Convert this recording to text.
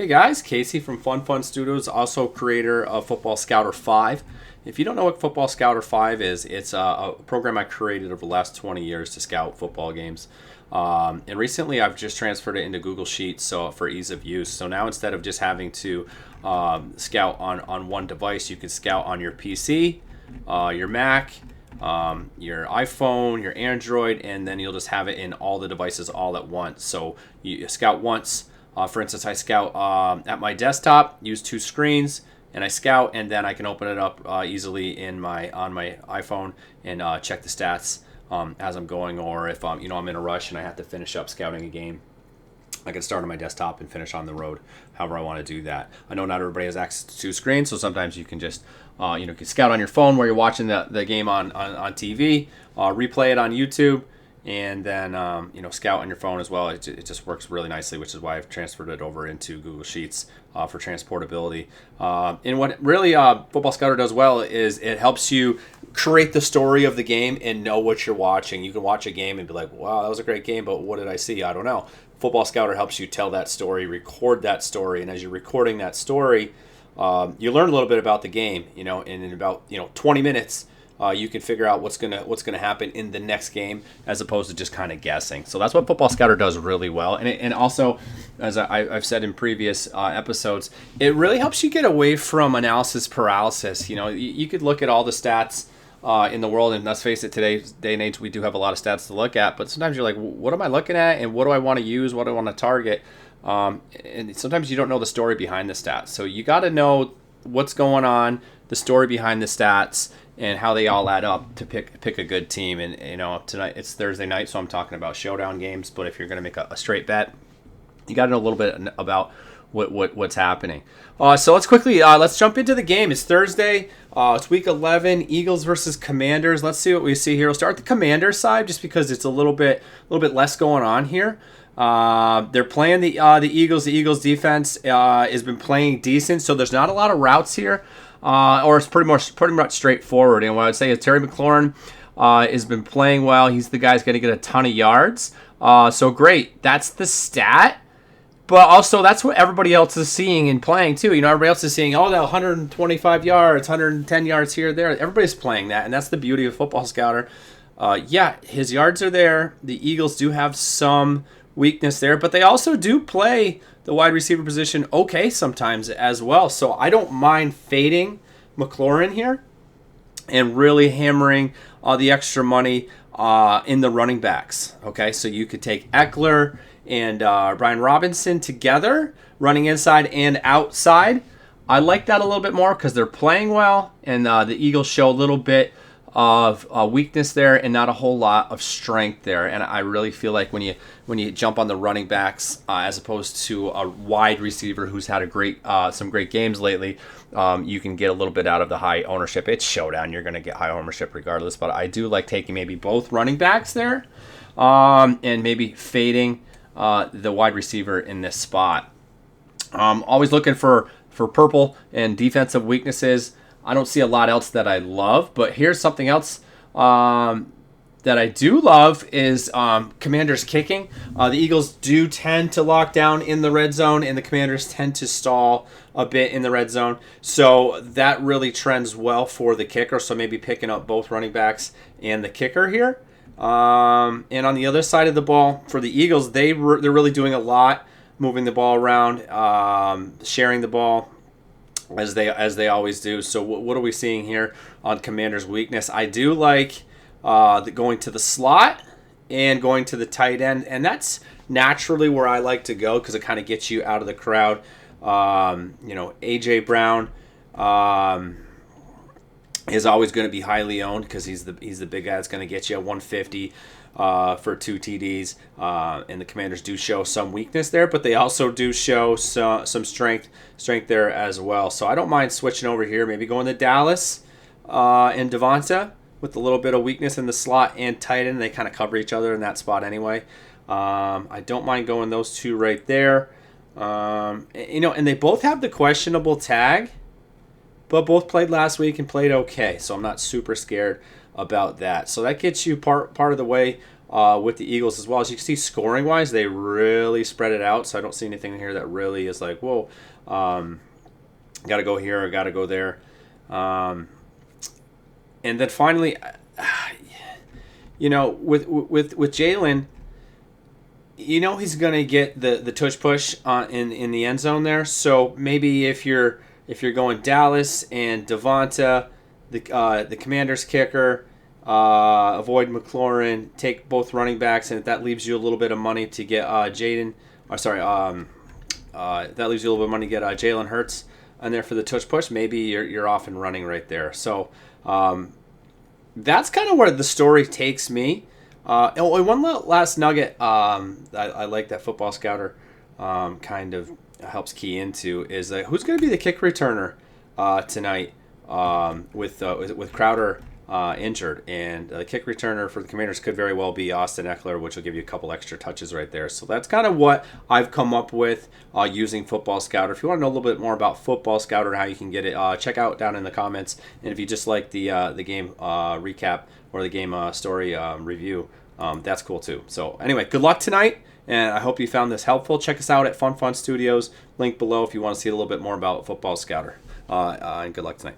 Hey guys, Casey from Fun Studios, also creator of Football Scouter 5. If you don't know what Football Scouter 5 is, it's a program I created over the last 20 years to scout football games. And recently I've just transferred it into Google Sheets for ease of use. So now instead of just having to scout on one device, you can scout on your PC, your Mac, your iPhone, your Android, and then you'll just have it in all the devices all at once. So you scout once. For instance, I scout at my desktop, use two screens, and I scout, and then I can open it up easily on my iPhone and check the stats as I'm going, or if I'm in a rush and I have to finish up scouting a game. I can start on my desktop and finish on the road, however I want to do that. I know not everybody has access to two screens, so sometimes you can just can scout on your phone while you're watching the game on TV, replay it on YouTube, and then scout on your phone as well. It just works really nicely, which is why I've transferred it over into Google Sheets for transportability. And what really Football Scouter does well is it helps you create the story of the game and know what you're watching. You can watch a game and be like, wow, that was a great game, but what did I see? I don't know. Football Scouter helps you tell that story, record that story, and as you're recording that story, you learn a little bit about the game. And in about 20 minutes, you can figure out what's gonna happen in the next game, as opposed to just kind of guessing. So that's what Football Scouter does really well, and also, as I've said in previous episodes, it really helps you get away from analysis paralysis. You could look at all the stats in the world, and let's face it, today's day and age, we do have a lot of stats to look at. But sometimes you're like, what am I looking at, and what do I want to use? What do I want to target? And sometimes you don't know the story behind the stats. So you got to know what's going on, the story behind the stats, and how they all add up to pick a good team. And tonight it's Thursday night, so I'm talking about showdown games. But if you're going to make a straight bet, you got to know a little bit about what's happening. So let's jump into the game. It's Thursday. It's week 11. Eagles versus Commanders. Let's see what we see here. We'll start the Commanders side just because it's a little bit less going on here. They're playing the Eagles. The Eagles defense has been playing decent, so there's not a lot of routes here, or it's pretty much straightforward. And what I would say is Terry McLaurin has been playing well. He's the guy's going to get a ton of yards. So great. That's the stat. But also, that's what everybody else is seeing and playing too. Everybody else is seeing, that 125 yards, 110 yards here, there. Everybody's playing that, and that's the beauty of Football Scouter. His yards are there. The Eagles do have some weakness there, but they also do play the wide receiver position okay sometimes as well. So I don't mind fading McLaurin here and really hammering the extra money in the running backs. Okay, so you could take Eckler and Brian Robinson together, running inside and outside. I like that a little bit more because they're playing well, and the Eagles show a little bit of weakness there and not a whole lot of strength there. And I really feel like when you jump on the running backs as opposed to a wide receiver who's had some great games lately, you can get a little bit out of the high ownership. It's showdown. You're going to get high ownership regardless, but I do like taking maybe both running backs there and maybe fading the wide receiver in this spot. Always looking for purple and defensive weaknesses. I don't see a lot else that I love, but here's something else that I do love is Commanders kicking. The Eagles do tend to lock down in the red zone, and the Commanders tend to stall a bit in the red zone. So that really trends well for the kicker. So maybe picking up both running backs and the kicker here. And on the other side of the ball for the Eagles, they're really doing a lot, moving the ball around, sharing the ball as they always do. So what are we seeing here on Commanders' weakness? I do like going to the slot and going to the tight end, and that's naturally where I like to go because it kind of gets you out of the crowd. AJ Brown is always going to be highly owned because he's the big guy that's going to get you a 150 for 2 TDs. And the Commanders do show some weakness there, but they also do show some strength there as well. So I don't mind switching over here, maybe going to Dallas and Devonta with a little bit of weakness in the slot and tight end. They kind of cover each other in that spot anyway. I don't mind going those two right there. And they both have the questionable tag, but both played last week and played okay, so I'm not super scared about that. So that gets you part of the way with the Eagles as well. As you can see, scoring wise, they really spread it out. So I don't see anything here that really is like, whoa, got to go here or got to go there. And then finally, with Jalen, he's gonna get the tush push in the end zone there. So maybe if you're going Dallas and Devonta, the Commanders kicker, avoid McLaurin, take both running backs, and that leaves you a little bit of money to get Jaden. Or sorry, that leaves you a little bit of money to get Jalen Hurts and there for the tush push. Maybe you're off and running right there. So that's kind of where the story takes me. One last nugget I like that Football Scouter kind of helps key into is who's going to be the kick returner tonight with Crowder injured, and the kick returner for the Commanders could very well be Austin Eckler, which will give you a couple extra touches right there. So that's kind of what I've come up with using Football Scouter. If you want to know a little bit more about Football Scouter and how you can get it, check out down in the comments. And if you just like the game recap or the game story review, that's cool too. So anyway, good luck tonight, and I hope you found this helpful. Check us out at Fun Studios, link below if you want to see a little bit more about Football Scouter. And good luck tonight.